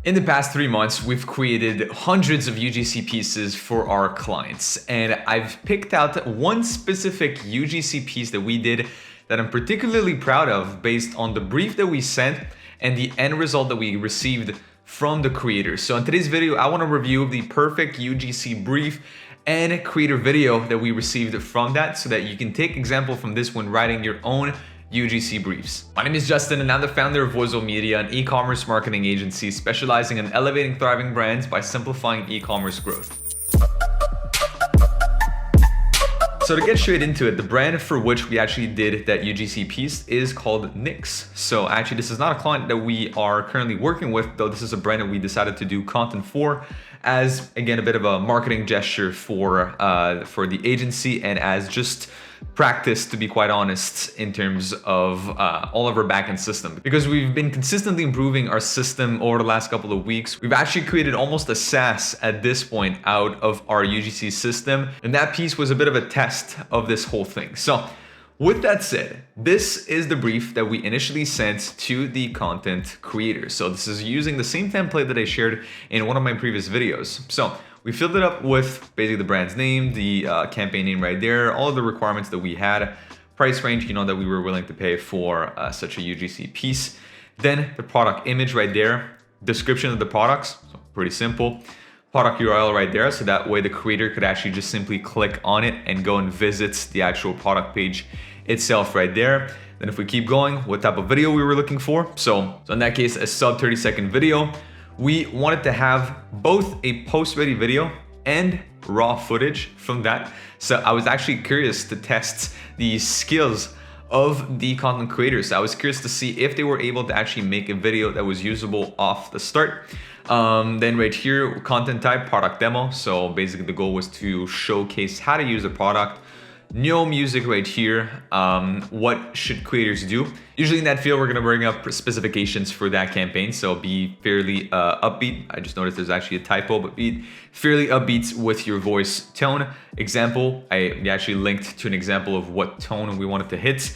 In the past 3 months, we've created hundreds of UGC pieces for our clients, and I've picked out one specific UGC piece that we did that I'm particularly proud of based on the brief that we sent and the end result that we received from the creators. So in today's video, I want to review the perfect UGC brief and creator video that we received from that so that you can take example from this when writing your own UGC briefs. My name is Justin and I'm the founder of Wizo Media, an e-commerce marketing agency specializing in elevating thriving brands by simplifying e-commerce growth. So to get straight into it, the brand for which we actually did that UGC piece is called NYX. So actually this is not a client that we are currently working with, though this is a brand that we decided to do content for as, again, a bit of a marketing gesture for the agency and as just practice, to be quite honest, in terms of all of our backend system. Because we've been consistently improving our system over the last couple of weeks. We've actually created almost a SaaS at this point out of our UGC system. And that piece was a bit of a test of this whole thing. So with that said, this is the brief that we initially sent to the content creators. So this is using the same template that I shared in one of my previous videos. So we filled it up with basically the brand's name, the campaign name right there, all of the requirements that we had, price range, that we were willing to pay for such a UGC piece. Then the product image right there, description of the products, so pretty simple. Product URL right there, so that way the creator could actually just simply click on it and go and visit the actual product page itself right there. Then if we keep going, what type of video we were looking for. So in that case, a sub 30-second video. We wanted to have both a post-ready video and raw footage from that. So I was actually curious to test the skills of the content creators. I was curious to see if they were able to actually make a video that was usable off the start. Then right here, content type, product demo. So basically the goal was to showcase how to use the product. No music right here. What should creators do? Usually in that field, we're gonna bring up specifications for that campaign. So be fairly upbeat. I just noticed there's actually a typo, but be fairly upbeat with your voice tone. Example, we actually linked to an example of what tone we wanted to hit.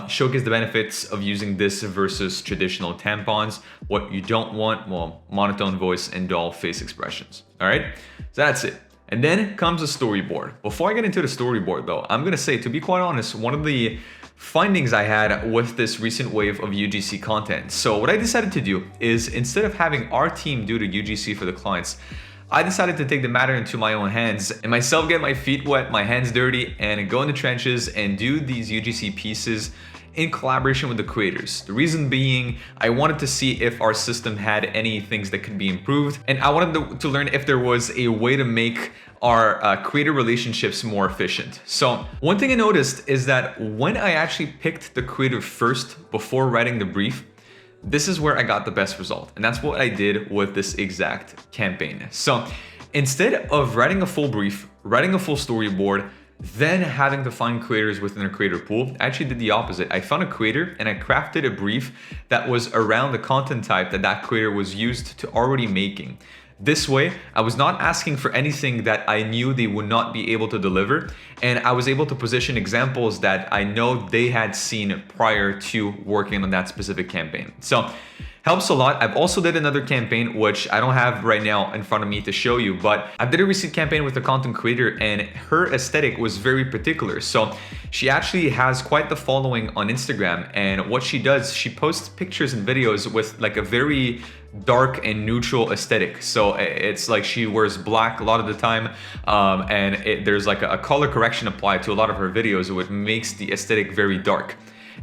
Showcase the benefits of using this versus traditional tampons. What you don't want, well, monotone voice and dull face expressions. All right, so that's it. And then comes a storyboard. Before I get into the storyboard though, I'm gonna say, to be quite honest, one of the findings I had with this recent wave of UGC content. So what I decided to do is, instead of having our team do the UGC for the clients, I decided to take the matter into my own hands and myself get my feet wet, my hands dirty, and go in the trenches and do these UGC pieces in collaboration with the creators. The reason being, I wanted to see if our system had any things that could be improved, and I wanted to learn if there was a way to make our creator relationships more efficient. So one thing I noticed is that when I actually picked the creator first before writing the brief, this is where I got the best result. And that's what I did with this exact campaign. So instead of writing a full brief, writing a full storyboard, then having to find creators within a creator pool, I actually did the opposite. I found a creator and I crafted a brief that was around the content type that that creator was used to already making. This way, I was not asking for anything that I knew they would not be able to deliver, and I was able to position examples that I know they had seen prior to working on that specific campaign. So helps a lot. I've also did another campaign, which I don't have right now in front of me to show you, but I did a recent campaign with a content creator and her aesthetic was very particular. So she actually has quite the following on Instagram, and what she does, she posts pictures and videos with like a very dark and neutral aesthetic. So it's like she wears black a lot of the time, and there's like a color correction applied to a lot of her videos, which makes the aesthetic very dark.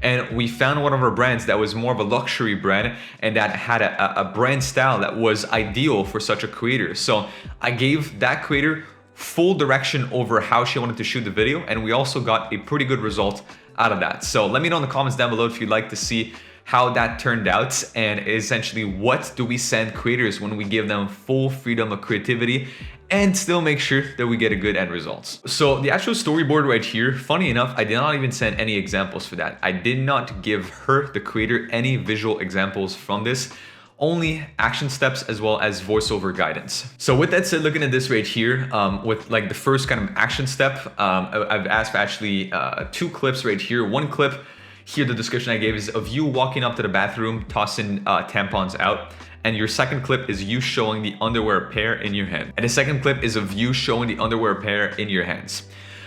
And we found one of our brands that was more of a luxury brand and that had a brand style that was ideal for such a creator. So I gave that creator full direction over how she wanted to shoot the video, and we also got a pretty good result out of that. So let me know in the comments down below if you'd like to see how that turned out, and essentially what do we send creators when we give them full freedom of creativity and still make sure that we get a good end results. So the actual storyboard right here, funny enough, I did not even send any examples for that. I did not give her, the creator, any visual examples from this, only action steps as well as voiceover guidance. So with that said, looking at this right here, with like the first kind of action step, I've asked for actually 2 clips right here. One clip here, the description I gave is of you walking up to the bathroom, tossing tampons out. and your second clip is you showing the underwear pair in your hand. And the second clip is of you showing the underwear pair in your hands.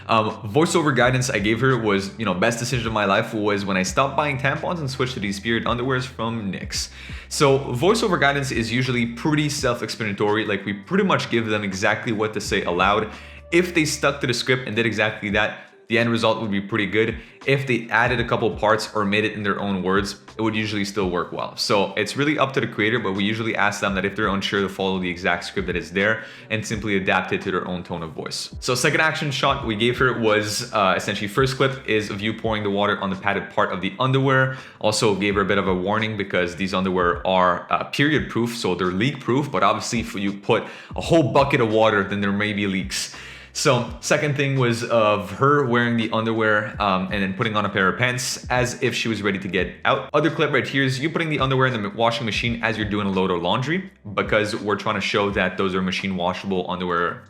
Voiceover guidance I gave her was, best decision of my life was when I stopped buying tampons and switched to these period underwears from NYX. So voiceover guidance is usually pretty self-explanatory. Like we pretty much give them exactly what to say aloud. If they stuck to the script and did exactly that, the end result would be pretty good. If they added a couple parts or made it in their own words, it would usually still work well. So it's really up to the creator, but we usually ask them that if they're unsure to follow the exact script that is there and simply adapt it to their own tone of voice. So second action shot we gave her was essentially first clip is of you pouring the water on the padded part of the underwear. Also gave her a bit of a warning because these underwear are period proof, so they're leak proof, but obviously if you put a whole bucket of water, then there may be leaks. So second thing was of her wearing the underwear and then putting on a pair of pants as if she was ready to get out. Other clip right here is you putting the underwear in the washing machine as you're doing a load of laundry, because we're trying to show that those are machine washable underwear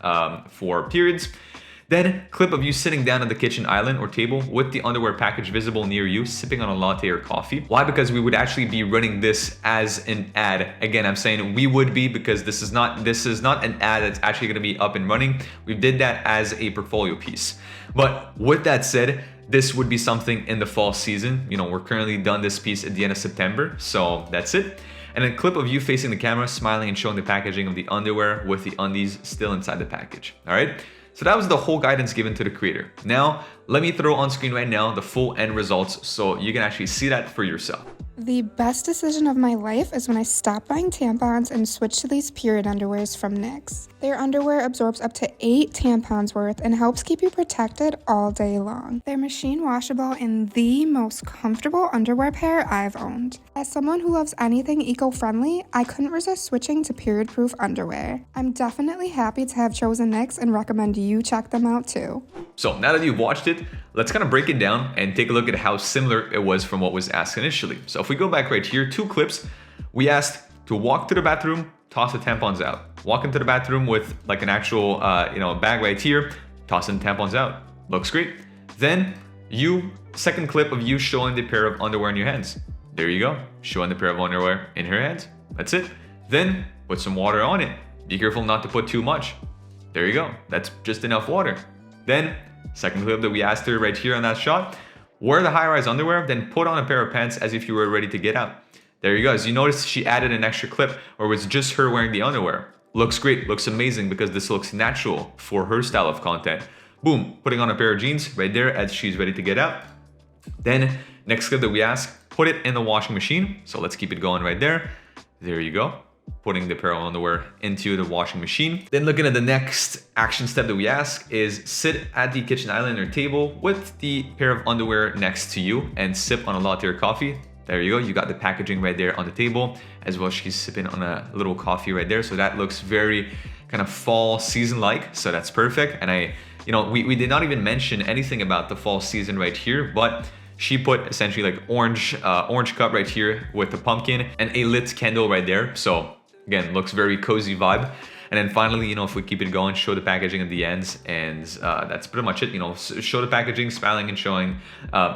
for periods. Then clip of you sitting down on the kitchen island or table with the underwear package visible near you, sipping on a latte or coffee. Why? Because we would actually be running this as an ad. Again, I'm saying we would be because this is not an ad that's actually going to be up and running. We did that as a portfolio piece. But with that said, this would be something in the fall season. We're currently done this piece at the end of September, so that's it. And then clip of you facing the camera, smiling and showing the packaging of the underwear with the undies still inside the package. All right. So that was the whole guidance given to the creator. Now, let me throw on screen right now the full end results so you can actually see that for yourself. The best decision of my life is when I stopped buying tampons and switched to these period underwears from NYX. Their underwear absorbs up to 8 tampons worth and helps keep you protected all day long. They're machine washable and the most comfortable underwear pair I've owned. As someone who loves anything eco-friendly, I couldn't resist switching to period-proof underwear. I'm definitely happy to have chosen NYX and recommend you check them out too. So now that you've watched it, let's kind of break it down and take a look at how similar it was from what was asked initially. So if we go back right here, 2 clips, we asked to walk to the bathroom, toss the tampons out. Walk into the bathroom with like an actual bag right here, tossing tampons out. Looks great. Then second clip of you showing the pair of underwear in your hands. There you go, showing the pair of underwear in her hands. That's it. Then put some water on it. Be careful not to put too much. There you go, that's just enough water. Then second clip that we asked her right here on that shot, wear the high-rise underwear, then put on a pair of pants as if you were ready to get out. There you go. As you notice, she added an extra clip where it was just her wearing the underwear. Looks great, looks amazing because this looks natural for her style of content. Boom, putting on a pair of jeans right there as she's ready to get out. Then next clip that we ask, put it in the washing machine. So let's keep it going right there. There you go. Putting the pair of underwear into the washing machine. Then looking at the next action step that we ask is sit at the kitchen island or table with the pair of underwear next to you and sip on a latte or coffee. There you go, you got the packaging right there on the table, as well as she's sipping on a little coffee right there. So that looks very kind of fall season-like, so that's perfect. And we did not even mention anything about the fall season right here, but she put essentially like orange cup right here with the pumpkin and a lit candle right there. So again, looks very cozy vibe. And then finally, if we keep it going, show the packaging at the ends, and that's pretty much it. Show the packaging, smiling and showing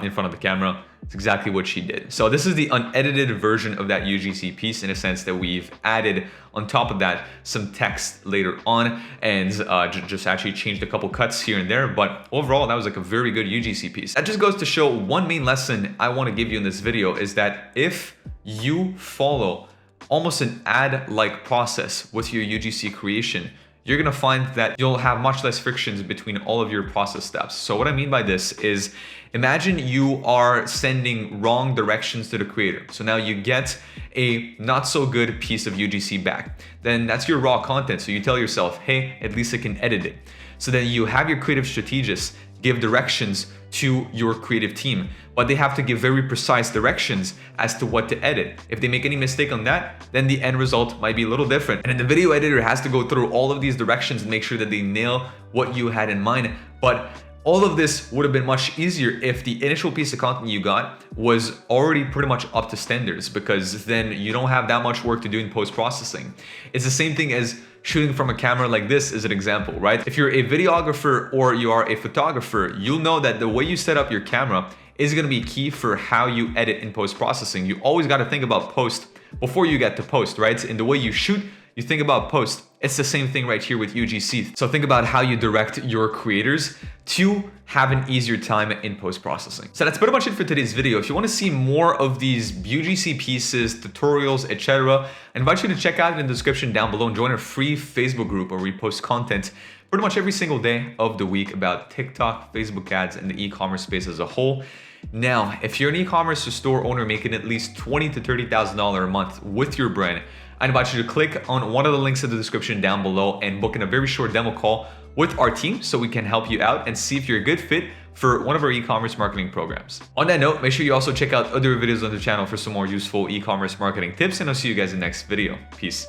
in front of the camera. It's exactly what she did. So this is the unedited version of that UGC piece, in a sense that we've added on top of that some text later on and just actually changed a couple cuts here and there. But overall, that was like a very good UGC piece. That just goes to show one main lesson I want to give you in this video is that if you follow almost an ad-like process with your UGC creation, you're gonna find that you'll have much less frictions between all of your process steps. So what I mean by this is, imagine you are sending wrong directions to the creator. So now you get a not so good piece of UGC back. Then that's your raw content. So you tell yourself, hey, at least I can edit it. So then you have your creative strategists give directions to your creative team, but they have to give very precise directions as to what to edit. If they make any mistake on that, then the end result might be a little different. And then the video editor has to go through all of these directions and make sure that they nail what you had in mind. But all of this would have been much easier if the initial piece of content you got was already pretty much up to standards, because then you don't have that much work to do in post-processing. It's the same thing as shooting from a camera like this is an example, right? If you're a videographer or you are a photographer, you'll know that the way you set up your camera is gonna be key for how you edit in post-processing. You always gotta think about post before you get to post, right? In the way you shoot, you think about post. It's the same thing right here with UGC. So think about how you direct your creators to have an easier time in post-processing. So that's pretty much it for today's video. If you want to see more of these UGC pieces, tutorials, etc., I invite you to check out in the description down below and join our free Facebook group where we post content pretty much every single day of the week about TikTok, Facebook ads, and the e-commerce space as a whole. Now, if you're an e-commerce store owner making at least $20,000 to $30,000 a month with your brand, I invite you to click on one of the links in the description down below and book in a very short demo call with our team so we can help you out and see if you're a good fit for one of our e-commerce marketing programs. On that note, make sure you also check out other videos on the channel for some more useful e-commerce marketing tips, and I'll see you guys in the next video. Peace.